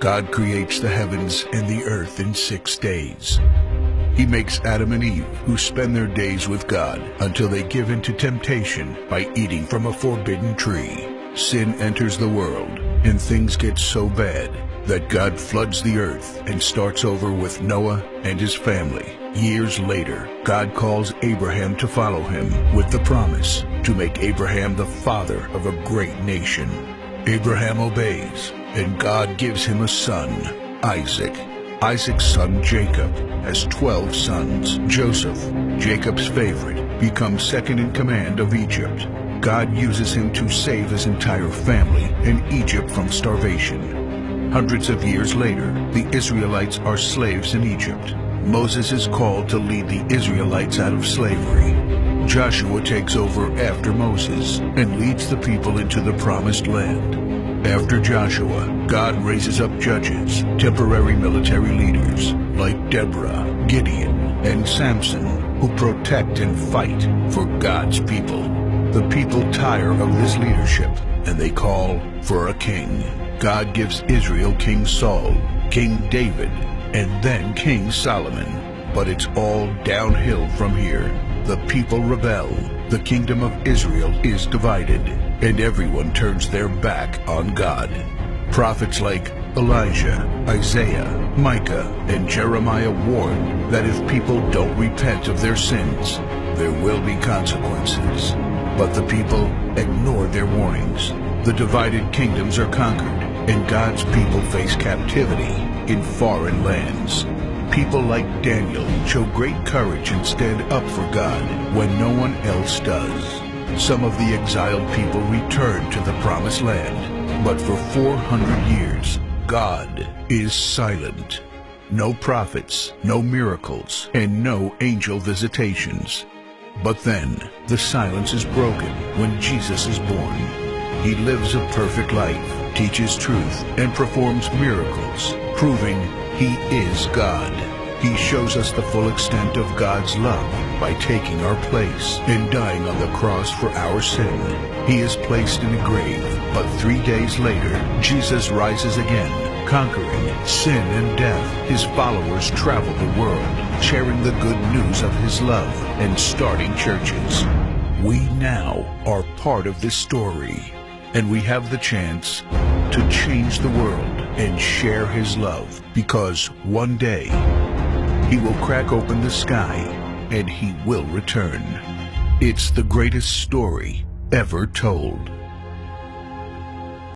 God creates the heavens and the earth in 6 days. He makes Adam and Eve, who spend their days with God until they give in to temptation by eating from a forbidden tree. Sin enters the world, and things get so bad that God floods the earth and starts over with Noah and his family. Years later, God calls Abraham to follow him with the promise to make Abraham the father of a great nation. Abraham obeys, and God gives him a son, Isaac. Isaac's son Jacob has 12 sons. Joseph, Jacob's favorite, becomes second in command of Egypt. God uses him to save his entire family and Egypt from starvation. Hundreds of years later, the Israelites are slaves in Egypt. Moses is called to lead the Israelites out of slavery. Joshua takes over after Moses and leads the people into the promised land. After Joshua, God raises up judges, temporary military leaders like Deborah, Gideon, and Samson, who protect and fight for God's people. The people tire of this leadership, and they call for a king. God gives Israel King Saul, King David, and then King Solomon. But it's all downhill from here. The people rebel. The kingdom of Israel is divided, and everyone turns their back on God. Prophets like Elijah, Isaiah, Micah, and Jeremiah warn that if people don't repent of their sins, there will be consequences. But the people ignore their warnings. The divided kingdoms are conquered, and God's people face captivity in foreign lands. People like Daniel show great courage and stand up for God when no one else does. Some of the exiled people return to the promised land, but for 400 years, God is silent. No prophets, no miracles, and no angel visitations. But then, the silence is broken when Jesus is born. He lives a perfect life, teaches truth, and performs miracles, proving He is God. He shows us the full extent of God's love by taking our place and dying on the cross for our sin. He is placed in a grave, but 3 days later, Jesus rises again, conquering sin and death. His followers travel the world, sharing the good news of His love and starting churches. We now are part of this story, and we have the chance to change the world and share His love, because one day He will crack open the sky and He will return. It's the greatest story ever told.